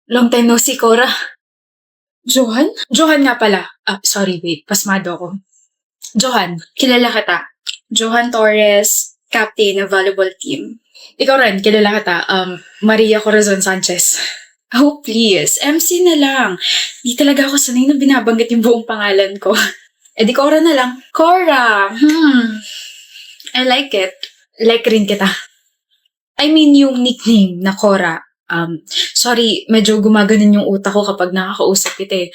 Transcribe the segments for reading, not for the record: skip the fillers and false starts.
Long time no see, Cora. Johan? Johan nga pala. Sorry, wait. Pasmado ako. Johan, kilala kita. Johan Torres, captain ng volleyball team. Ikaw rin, kilala kita. Maria Corazon Sanchez. Oh, please. MC na lang. Di talaga ako sanay na binabanggit yung buong pangalan ko. Di Cora na lang. Cora! I like it. Like rin kita. I mean yung nickname na Cora. Sorry, medyo gumaganon yung utak ko kapag nakakausap kita eh.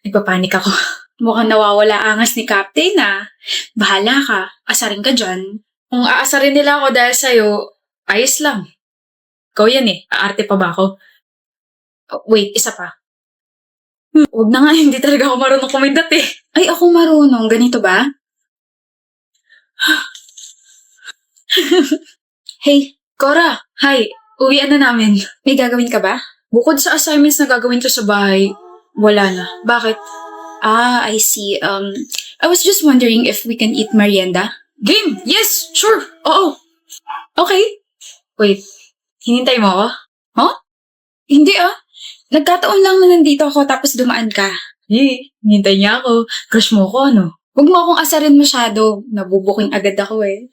Nagpapanik ako. Mukhang nawawala angas ni Captain Bahala ka. Asarin ka dyan. Kung aasarin nila ako dahil sa'yo, ayos lang. Ikaw yan eh. Aarte pa ba ako? Wait, isa pa. Huwag na nga, hindi talaga ako marunong kumindat eh. Ay, ako marunong. Ganito ba? Hey, Cora. Hi. Uwian na namin. May gagawin ka ba? Bukod sa assignments na gagawin ko sa bahay, wala na. Bakit? I see. I was just wondering if we can eat merienda. Game! Yes! Sure! Oo! Okay. Wait, hinintay mo ako? Huh? Hindi Nagkataon lang na nandito ako tapos dumaan ka. Hinintay niya ako. Crush mo ko, ano? Huwag mo akong asarin masyado. Nabubuking agad ako eh.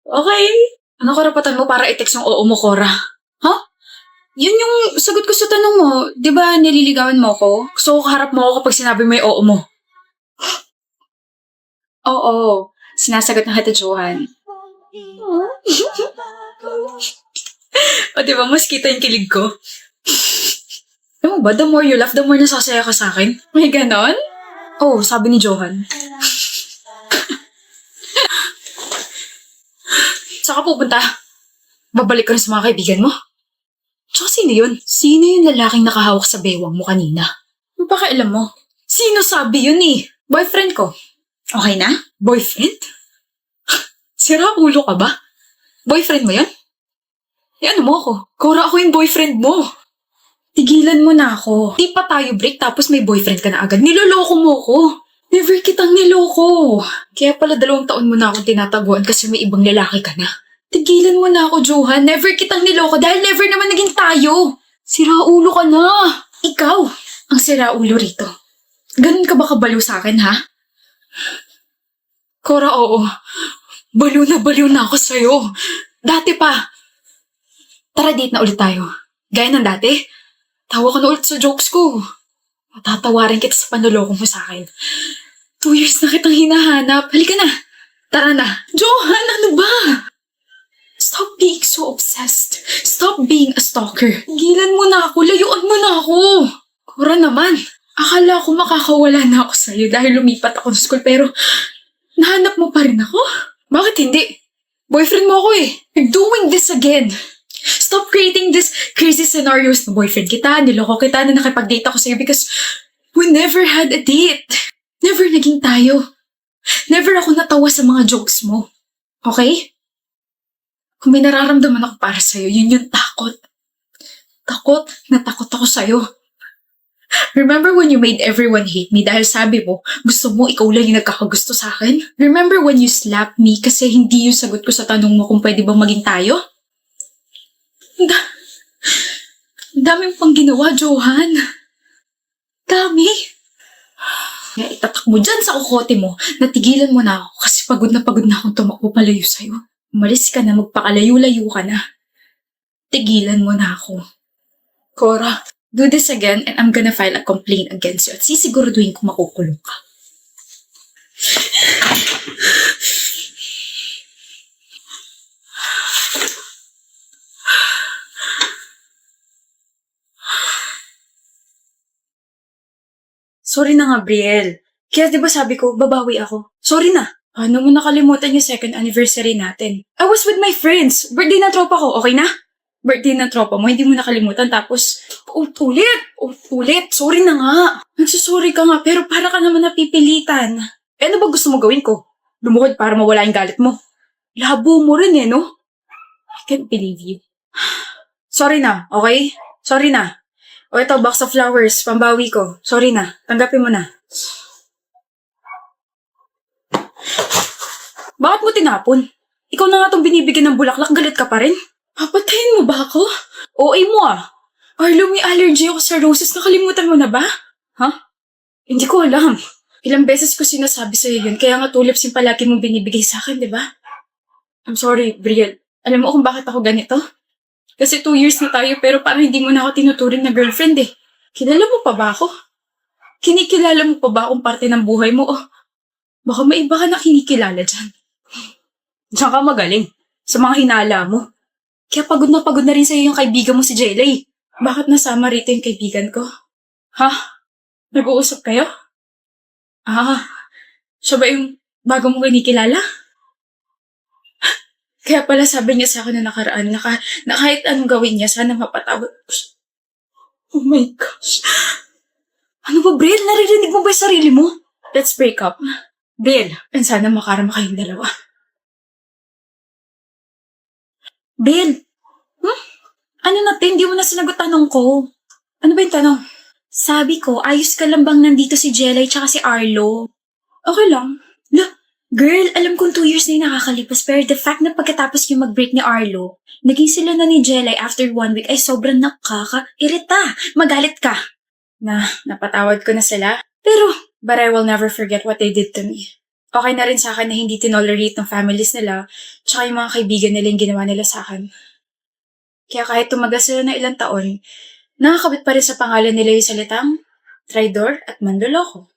Okay. Ano karapatan mo para i-text yung oo mo, Cora? Huh? Yun yung sagot ko sa tanong mo. Di ba nililigawan mo ko? Gusto ko kaharap mo ako kapag sinabi mo yung oo mo. Oo. Sinasagot na kita, Johan. O diba, mas kita yung kilig ko. Alam mo ba, the more you laugh, the more nasasaya ka sa akin. May ganon? Oo, sabi ni Johan. Saka pupunta. Babalik ka rin sa mga kaibigan mo. Tsaka sino yun? Sino yung lalaking nakahawak sa bewang mo kanina? Ano pa kailan mo? Sino sabi yun eh? Boyfriend ko. Okay na? Boyfriend? Sira ulo ka ba? Boyfriend mo yun? Ano mo ako? Cora, ako yung boyfriend mo. Tigilan mo na ako. Di pa tayo break tapos may boyfriend ka na agad. Niloloko mo ko. Never kitang niloko. Kaya pala 2 taon mo na akong tinatabuan kasi may ibang lalaki ka na. Tigilan mo na ako, Johan. Never kitang niloko dahil never naman naging tayo. Siraulo ka na. Ikaw ang siraulo rito. Ganun ka ba kabaliw sa akin, ha? Cora, oo. Baliw na ako sa'yo. Dati pa. Tara, date na ulit tayo. Gaya ng dati. Tawa ka na ulit sa jokes ko. Matatawarin kita sa panloloko mo sa akin. 2 years na kitang hinahanap. Halika na. Tara na. Johan, ano ba? Stop being so obsessed. Stop being a stalker. Gilan mo na ako. Layuan mo na ako. Cora naman. Akala ko makakawala na ako sa'yo dahil lumipat ako sa school pero nahanap mo pa rin ako? Bakit hindi? Boyfriend mo ako eh. You're doing this again. Stop creating this crazy scenarios na boyfriend kita, niloko kita na nakipag-date ako sa'yo because we never had a date. Never naging tayo. Never ako natawa sa mga jokes mo. Okay? Kung may nararamdaman ako para sa'yo, yun yung takot. Takot na takot ako sa'yo. Remember when you made everyone hate me dahil sabi mo, gusto mo ikaw lang yung nagkakagusto sa akin? Remember when you slapped me kasi hindi yung sagot ko sa tanong mo kung pwede bang maging tayo? Dami pang ginawa, Johan. Dami. Kaya itatak mo dyan sa kukote mo, natigilan mo na ako kasi pagod na akong tumakbo palayo sa'yo. Umalis ka na, magpakalayo-layo ka na. Tigilan mo na ako. Cora, do this again and I'm gonna file a complaint against you at sisiguraduhin ko makukulong ka. Sorry na nga, Brielle. Kaya di ba sabi ko, babawi ako. Sorry na. Ano mo nakalimutan yung 2nd anniversary natin? I was with my friends. Birthday ng tropa ko, okay na? Birthday ng tropa mo, hindi mo nakalimutan. Tapos, ulit. Sorry na nga. Nagsusorry ka nga, pero para ka naman napipilitan. Ano ba gusto mo gawin ko? Lumuhod para mawala yung galit mo. Labo mo rin no? I can't believe you. Sorry na, okay? Sorry na. O ito, box of flowers, pambawi ko. Sorry na, tanggapin mo na. Bakit mo tinapon? Ikaw na nga itong binibigyan ng bulaklak, galit ka pa rin? Papatayin mo ba ako? OA mo ah. Arlo, may allergy ako sa roses. Nakalimutan mo na ba? Ha? Hindi ko alam. Ilang beses ko sinasabi sa'yo yun, kaya nga tulips yung palagi mong binibigay sa akin, di ba? I'm sorry, Brielle. Alam mo kung bakit ako ganito? Kasi 2 years na tayo pero parang hindi mo na ako tinuturing na girlfriend eh. Kilala mo pa ba ako? Kinikilala mo pa ba akong parte ng buhay mo? O baka may iba ka na kinikilala dyan. Diyan ka magaling sa mga hinala mo. Kaya pagod na rin sa'yo yung kaibigan mo si Jelay. Bakit nasama rito yung kaibigan ko? Ha? Nag-uusap kayo? Ah, siya ba yung bago mo kinikilala? Kaya pala sabi niya sa akin na nakaraan na kahit anong gawin niya, sana mapatawad ko siya. Oh my gosh. Ano ba, Brielle? Naririnig mo ba yung sarili mo? Let's break up. Brielle, and sana makarama kayong dalawa. Brielle, ano natin? Hindi mo na sinagot tanong ko. Ano ba yung tanong? Sabi ko, ayos ka lang bang nandito si Jelay tsaka si Arlo? Okay lang. Girl, alam kong 2 years na yung nakakalipas pero the fact na pagkatapos yung mag-break ni Arlo, naging sila na ni Jelay after 1 week ay sobrang nakaka-irita. Magalit ka. Napatawad ko na sila. Pero, but I will never forget what they did to me. Okay na rin sa akin na hindi tinolerate ng families nila tsaka yung mga kaibigan nila yung ginawa nila sa akin. Kaya kahit tumagal sila na ilang taon, nakakabit pa rin sa pangalan nila yung salitang traidor at manloloko.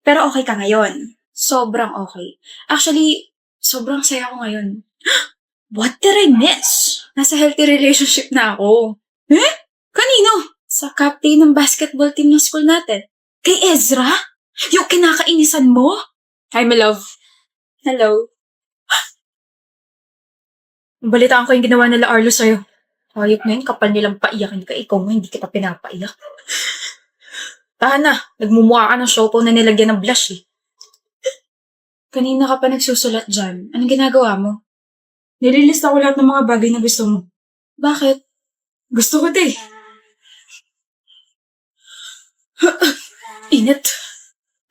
Pero okay ka ngayon. Sobrang okay. Actually, sobrang saya ko ngayon. What did I miss? Nasa healthy relationship na ako. Eh? Kanino? Sa captain ng basketball team ng school natin. Kay Ezra? Yung kinakainisan mo? Hi, my love. Hello. Balitaan ko yung ginawa nila Arlo sa'yo. Hayop na yun, kapal nilang paiyakin ka. Ikaw mo, hindi kita pinapaiyak. Tahan na, nagmumukha ka ng siopaw na nilagyan ng blush eh. Kanina ka pa nagsusulat dyan. Anong ginagawa mo? Nililista ko lahat ng mga bagay na gusto mo. Bakit? Gusto ko eh. Init.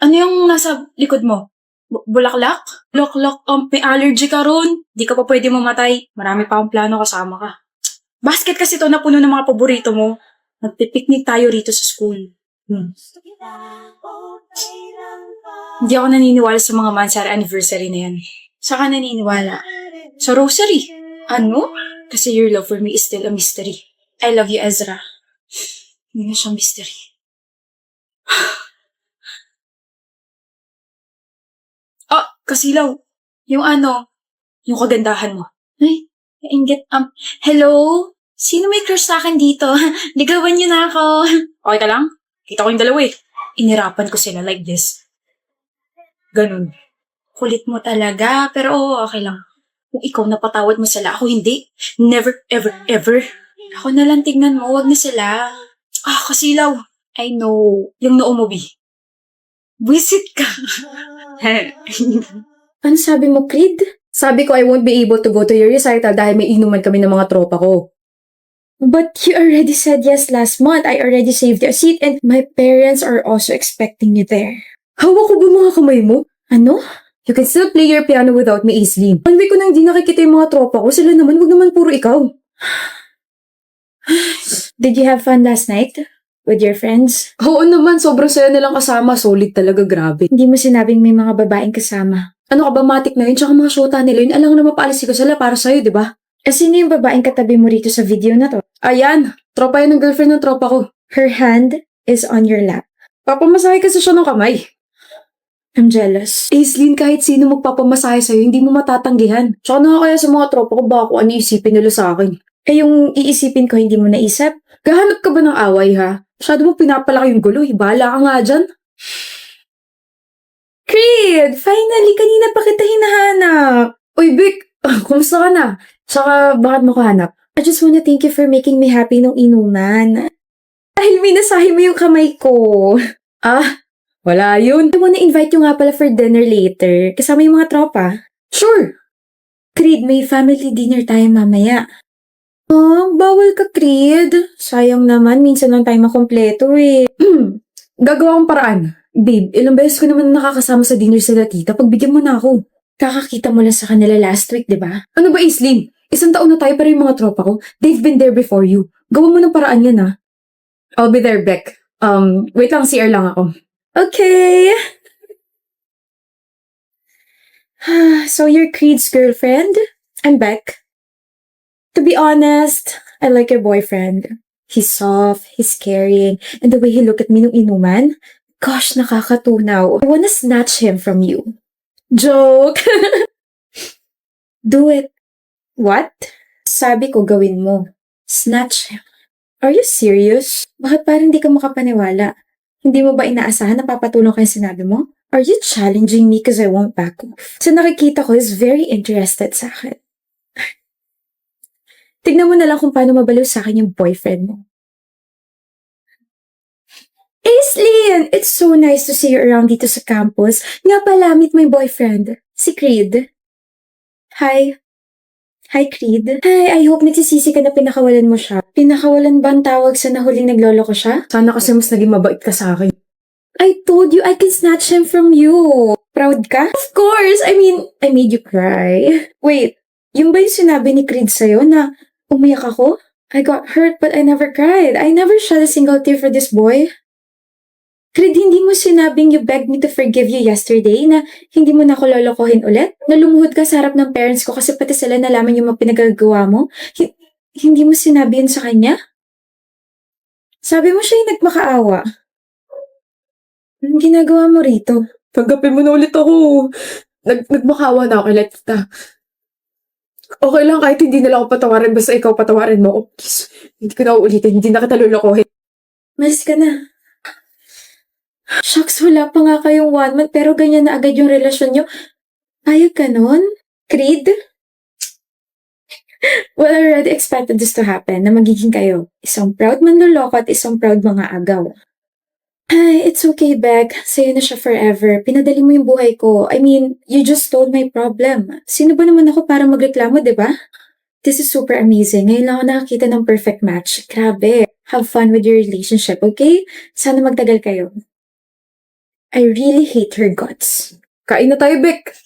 Ano yung nasa likod mo? Bulaklak? Bulaklak, may allergy ka ron. Di ka pa pwede mamatay. Marami pa akong plano kasama ka. Basket kasi to na puno ng mga paborito mo. Nagpipiknik tayo rito sa school. Hindi ako naniniwala sa mga Mansara anniversary na yan. Saka naniniwala? Sa rosary. Ano? Kasi your love for me is still a mystery. I love you, Ezra. Hindi na siya mystery. Kasilaw. Yung yung kagandahan mo. Ay, inggit. Hello? Sino may crush sa akin dito? Ligawan niyo na ako. Okay ka lang? Kita ko yung dalawa eh. Inirapan ko sila like this. Ganun. Kulit mo talaga, pero okay lang. Kung ikaw napatawad mo sila, ako hindi. Never, ever, ever. Ako na lang tignan mo, wag na sila. Kasilaw. I know. Yung noo mo, Bi. Visit ka. Ano sabi mo, Creed? Sabi ko I won't be able to go to your recital dahil may inuman kami ng mga tropa ko. But you already said yes last month. I already saved your seat and my parents are also expecting you there. Hawak ko ba mga kamay mo? Ano? You can still play your piano without me, Aislinn. 1 week ko nang hindi nakikita yung mga tropa ko. Sila naman, wag naman puro ikaw. Did you have fun last night? With your friends? Oo naman, sobrang saya nilang kasama. Solid talaga, grabe. Hindi mo sinabing may mga babaeng kasama. Ano ka ba, matik na yun? Tsaka mga syota nila yun. Alang na mapaalis ko sila para sa'yo, di ba? Sino yung babaeng katabi mo rito sa video na to? Ayan, tropa yun ng girlfriend ng tropa ko. Her hand is on your lap. Papamasahe kasi siya ng kamay. I'm jealous. Aislinn, kahit sino magpapamasahe sa'yo, hindi mo matatanggihan. Tsaka na kaya sa mga tropa ko, baka kung ano isipin nila sa akin. Yung iisipin ko, hindi mo naisip? Gahanap ka ba ng away, ha? Masyado mo pinapalaki yung gulo, bahala ka nga dyan. Creed! Finally, kanina pa kita hinahanap. Uy, Vic! Kumusta ka na? Saka, bakit mo ko hanap? I just wanna thank you for making me happy nung inuman. Dahil minasahe mo yung kamay ko. Wala yun. I wanna invite you nga pala for dinner later. Kasama yung mga tropa. Sure! Creed, may family dinner tayo mamaya. Bawal ka, Creed. Sayang naman, minsan lang tayo makompleto eh. Gagawa kong paraan. Babe, ilang beses ko naman nakakasama sa dinner sila tita. Pagbigyan mo na ako. Kakakita mo lang sa kanila last week, di ba? Ano ba, Aislinn? Isang taon na tayo pero yung mga tropa ko, they've been there before you. Gawa mo ng paraan yan, ah. I'll be there, Beck. Wait lang, CR lang ako. Okay. So you're Creed's girlfriend? I'm Beck. To be honest, I like your boyfriend. He's soft, he's caring, and the way he looked at me nung inuman, gosh, nakakatunaw. I wanna snatch him from you. Joke! Do it. What? Sabi ko gawin mo. Snatch him. Are you serious? Bakit parang di ka makapaniwala? Hindi mo ba inaasahan na papatulong ko yung sinabi mo? Are you challenging me because I won't back off? Sa nakikita ko is very interested sa akin. Tignan mo na lang kung paano mabaliw sa akin yung boyfriend mo. Aislinn! It's so nice to see you around dito sa campus. Nga pala, meet my boyfriend, si Creed. Hi. Hi, Creed. Hi, I hope nagsisisi ka na pinakawalan mo siya. Pinakawalan ba ang tawag sa nahuling naglolo ko siya? Sana kasi mas naging mabait ka sa akin. I told you I can snatch him from you. Proud ka? Of course! I mean, I made you cry. Wait, yung ba yung sinabi ni Creed sa'yo na umiyak ako? I got hurt but I never cried. I never shed a single tear for this boy. Creed, hindi mo sinabing you begged me to forgive you yesterday na hindi mo na ako lolokohin ulit? Nalumuhod ka sa harap ng parents ko kasi pati sila nalaman yung mga pinagagawa mo? Hindi mo sinabi yun sa kanya? Sabi mo siya yung nagmakaawa. Anong ginagawa mo rito? Tanggapin mo na ulit ako. Nagmakawa na ako, Letita. Okay lang kahit hindi nila ako patawarin, basta ikaw patawarin mo ako. Please, hindi ko na uulitin, hindi na kita lulukohin. Malis ka na. Shucks, wala pa nga kayong 1 month pero ganyan na agad yung relasyon nyo. Ayag ka nun? Creed? Well, I already expected this to happen, na magiging kayo. Isang proud manloloko at isang proud mga agaw. Ay, it's okay, Beck. Sa'yo na siya forever. Pinadali mo yung buhay ko. I mean, you just told my problem. Sino ba naman ako para magreklamo, di ba? This is super amazing. Ngayon lang ako nakakita ng perfect match. Grabe. Have fun with your relationship, okay? Sana magtagal kayo. I really hate her guts. Kain na tayo, Beck.